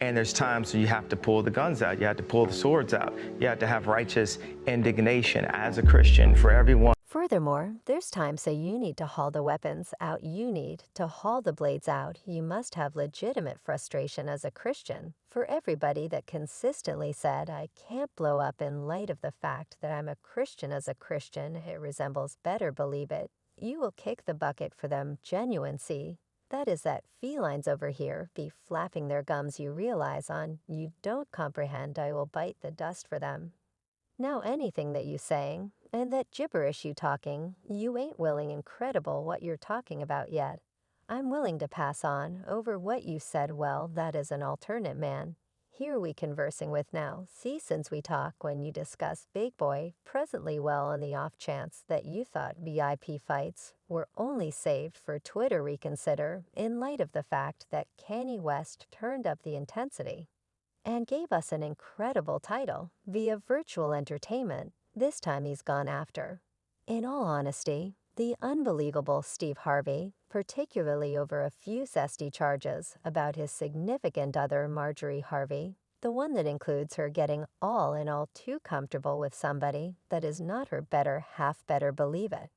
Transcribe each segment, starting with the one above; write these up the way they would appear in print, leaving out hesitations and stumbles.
And there's times when you have to pull the guns out, you have to pull the swords out, you have to have righteous indignation as a Christian for everyone. Furthermore, there's times so you need to haul the weapons out you need to haul the blades out. You must have legitimate frustration as a Christian. For everybody that consistently said, I can't blow up in light of the fact that I'm a Christian as a Christian, it resembles better believe it. You will kick the bucket for them genuine see. That is that felines over here be flapping their gums you realize on. You don't comprehend I will bite the dust for them. Now anything that you saying, and that gibberish you talking, you ain't willing incredible what you're talking about yet. I'm willing to pass on over what you said well that is an alternate man. Here we conversing with now, see since we talk when you discuss big boy, presently well on the off chance that you thought VIP fights were only saved for Twitter reconsider in light of the fact that Kanye West turned up the intensity and gave us an incredible title via virtual entertainment. This time he's gone after. In all honesty, the unbelievable Steve Harvey, particularly over a few zesty charges about his significant other Marjorie Harvey, the one that includes her getting all in all too comfortable with somebody that is not her better half better believe it.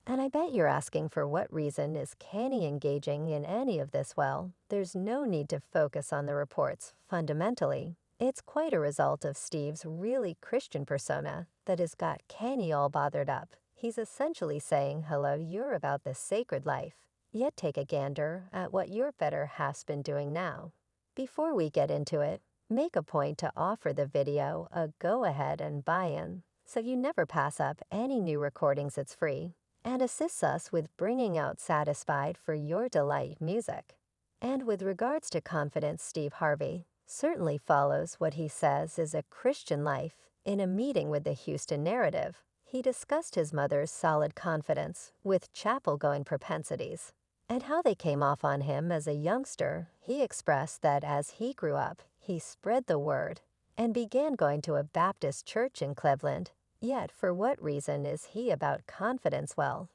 And I bet you're asking for what reason is Kanye engaging in any of this well, there's no need to focus on the reports. Fundamentally, it's quite a result of Steve's really Christian persona that has got Kanye all bothered up. He's essentially saying, hello, you're about the sacred life, yet take a gander at what your better half's been doing now. Before we get into it, make a point to offer the video a go-ahead and buy-in, so you never pass up any new recordings. It's free and assists us with bringing out satisfied for your delight music. And with regards to confidence, Steve Harvey certainly follows what he says is a Christian life. In a meeting with the Houston Narrative, he discussed his mother's solid confidence with chapel-going propensities and how they came off on him as a youngster. He expressed that as he grew up, he spread the word and began going to a Baptist church in Cleveland. Yet, for what reason is he about confidence? Well,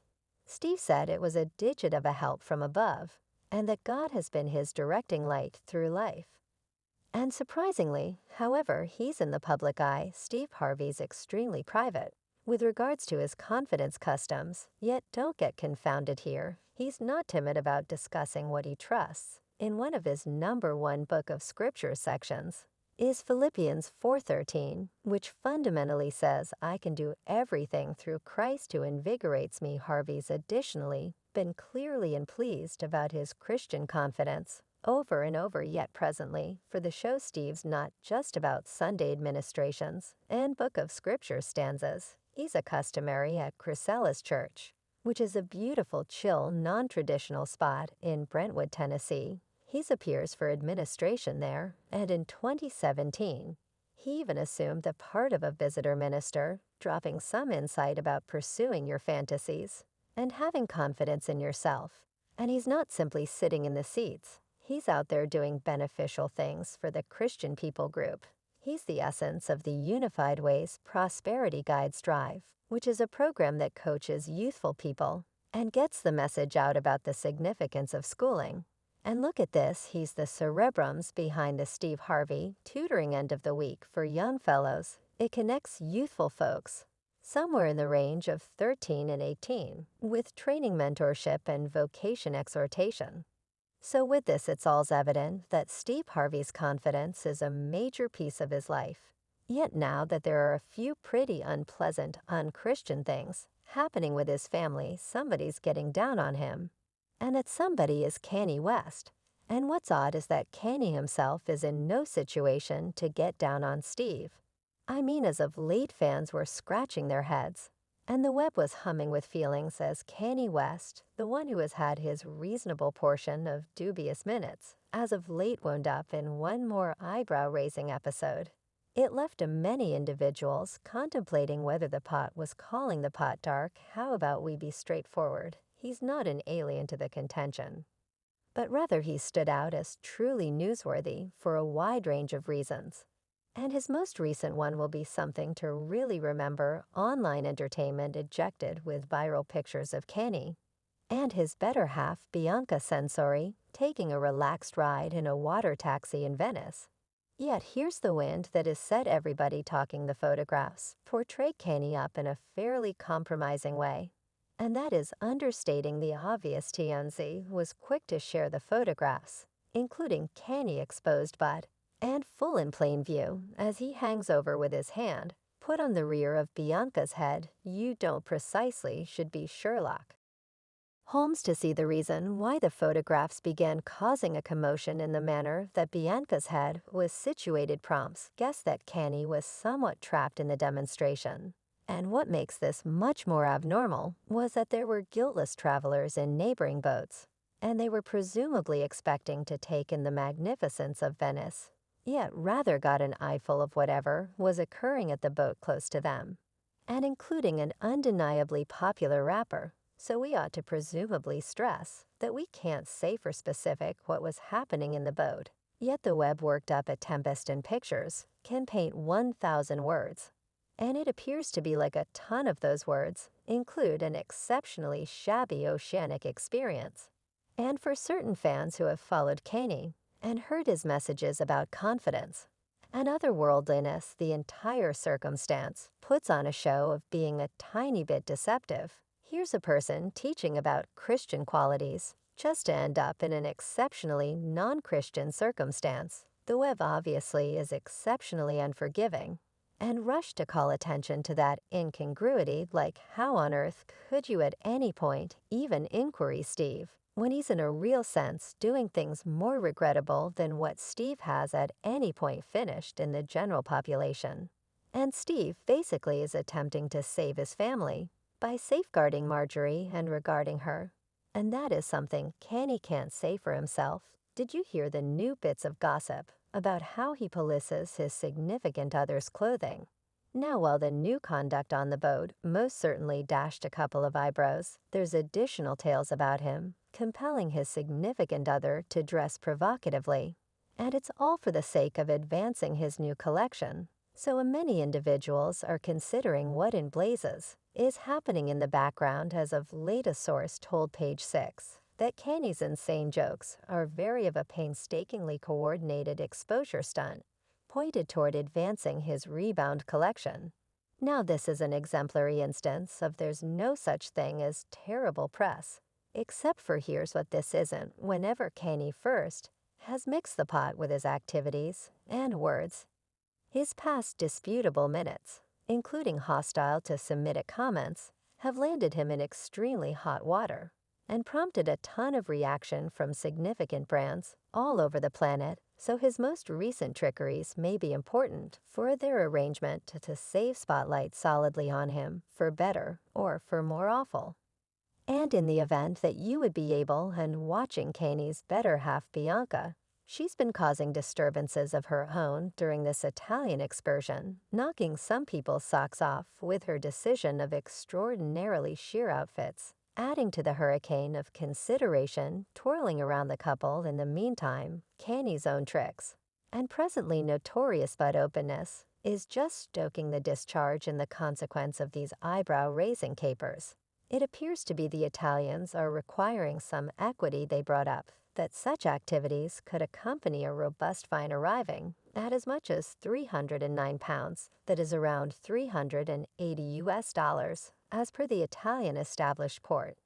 Steve said it was a digit of a help from above, and that God has been his directing light through life. And surprisingly, however, he's in the public eye. Steve Harvey's extremely private with regards to his confidence customs, yet don't get confounded here. He's not timid about discussing what he trusts. In one of his #1 book of scripture sections is Philippians 4:13, which fundamentally says, I can do everything through Christ who invigorates me. Harvey's additionally been clearly and pleased about his Christian confidence over and over, yet presently, for the show Steve's not just about Sunday administrations and book of scripture stanzas. He's a customary at Chrysalis Church, which is a beautiful, chill, non-traditional spot in Brentwood, Tennessee. He appears for administration there, and in 2017, he even assumed the part of a visitor minister, dropping some insight about pursuing your fantasies and having confidence in yourself. And he's not simply sitting in the seats. He's out there doing beneficial things for the Christian people group. He's the essence of the Unified Ways Prosperity Guides Drive, which is a program that coaches youthful people and gets the message out about the significance of schooling. And look at this, he's the cerebrums behind the Steve Harvey tutoring end of the week for young fellows. It connects youthful folks, somewhere in the range of 13 and 18, with training mentorship and vocation exhortation. So with this, it's all's evident that Steve Harvey's confidence is a major piece of his life. Yet now that there are a few pretty unpleasant, unchristian things happening with his family, somebody's getting down on him. And that somebody is Kanye West. And what's odd is that Kanye himself is in no situation to get down on Steve. I mean, as of late, fans were scratching their heads, and the web was humming with feelings as Kanye West, the one who has had his reasonable portion of dubious minutes, as of late wound up in one more eyebrow-raising episode. It left many individuals contemplating whether the pot was calling the pot dark. How about we be straightforward? He's not an alien to the contention, but rather he stood out as truly newsworthy for a wide range of reasons. And his most recent one will be something to really remember: online entertainment ejected with viral pictures of Kanye and his better half, Bianca Censori, taking a relaxed ride in a water taxi in Venice. Yet here's the wind that has set everybody talking the photographs portray Kanye up in a fairly compromising way. And that is understating the obvious. TMZ was quick to share the photographs, including Kanye exposed butt, and full in plain view as he hangs over with his hand, put on the rear of Bianca's head. You don't precisely should be Sherlock Holmes to see the reason why the photographs began causing a commotion in the manner that Bianca's head was situated prompts guess that Kanye was somewhat trapped in the demonstration. And what makes this much more abnormal was that there were guiltless travelers in neighboring boats, and they were presumably expecting to take in the magnificence of Venice, yet rather got an eyeful of whatever was occurring at the boat close to them, and including an undeniably popular rapper. So we ought to presumably stress that we can't say for specific what was happening in the boat. Yet the web worked up at Tempest in Pictures can paint 1,000 words. And it appears to be like a ton of those words include an exceptionally shabby oceanic experience. And for certain fans who have followed Kanye and heard his messages about confidence and otherworldliness, the entire circumstance puts on a show of being a tiny bit deceptive. Here's a person teaching about Christian qualities, just to end up in an exceptionally non-Christian circumstance. The web obviously is exceptionally unforgiving, and rush to call attention to that incongruity like how on earth could you at any point even inquiry Steve, when he's in a real sense doing things more regrettable than what Steve has at any point finished in the general population. And Steve basically is attempting to save his family by safeguarding Marjorie and regarding her. And that is something Kanye can't say for himself. Did you hear the new bits of gossip about how he polices his significant other's clothing? Now, while the new conduct on the boat most certainly dashed a couple of eyebrows, there's additional tales about him compelling his significant other to dress provocatively. And it's all for the sake of advancing his new collection. So many individuals are considering what in blazes is happening in the background as of late. A source told Page 6 that Kanye's insane jokes are very of a painstakingly coordinated exposure stunt pointed toward advancing his rebound collection. Now this is an exemplary instance of there's no such thing as terrible press, except for here's what this isn't whenever Kanye first has mixed the pot with his activities and words. His past disputable minutes, including hostile to Semitic comments, have landed him in extremely hot water and prompted a ton of reaction from significant brands all over the planet. So his most recent trickeries may be important for their arrangement to save spotlight solidly on him, for better or for more awful. And in the event that you would be able and watching Kanye's better half Bianca, she's been causing disturbances of her own during this Italian excursion, knocking some people's socks off with her decision of extraordinarily sheer outfits, adding to the hurricane of consideration twirling around the couple in the meantime. Kanye's own tricks, and presently notorious butt openness, is just stoking the discharge in the consequence of these eyebrow-raising capers. It appears to be the Italians are requiring some equity. They brought up that such activities could accompany a robust fine arriving at as much as 309 pounds, that is around $380 as per the Italian established court.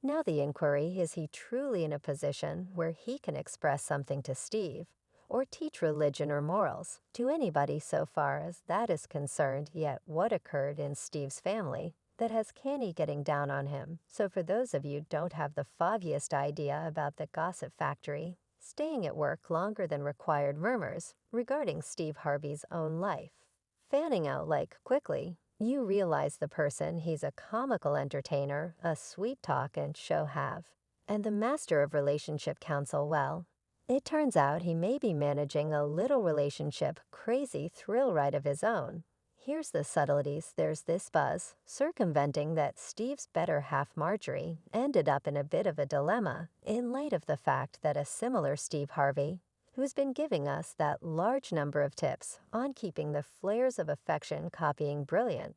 Now the inquiry is he truly in a position where he can express something to Steve, or teach religion or morals to anybody so far as that is concerned, yet what occurred in Steve's family that has Kanye getting down on him. So for those of you don't have the foggiest idea about the gossip factory, staying at work longer than required murmurs regarding Steve Harvey's own life, fanning out like quickly, you realize the person he's a comical entertainer, a sweet talk and show have, and the master of relationship counsel. Well, it turns out he may be managing a little relationship crazy thrill ride of his own. Here's the subtleties. There's this buzz circumventing that Steve's better half Marjorie ended up in a bit of a dilemma in light of the fact that a similar Steve Harvey, who's been giving us that large number of tips on keeping the flares of affection copying brilliant,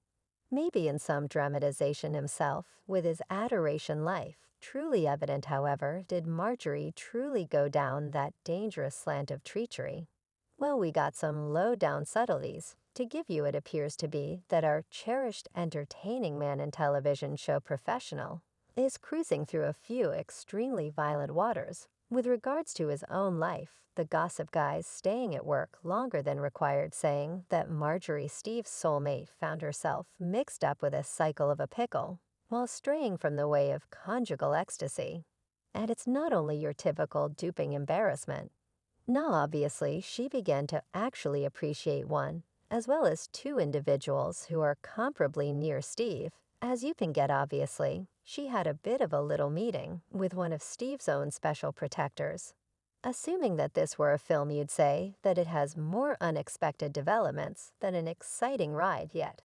maybe in some dramatization himself with his adoration life. Truly evident, however, did Marjorie truly go down that dangerous slant of treachery. Well, we got some low-down subtleties. To give you, it appears to be that our cherished entertaining man in television show Professional is cruising through a few extremely violent waters. With regards to his own life, the gossip guy's staying at work longer than required, saying that Marjorie Steve's soulmate found herself mixed up with a cycle of a pickle while straying from the way of conjugal ecstasy. And it's not only your typical duping embarrassment. Now, obviously, she began to actually appreciate one, as well as two individuals who are comparably near Steve. As you can get, obviously, she had a bit of a little meeting with one of Steve's own special protectors. Assuming that this were a film, you'd say that it has more unexpected developments than an exciting ride yet.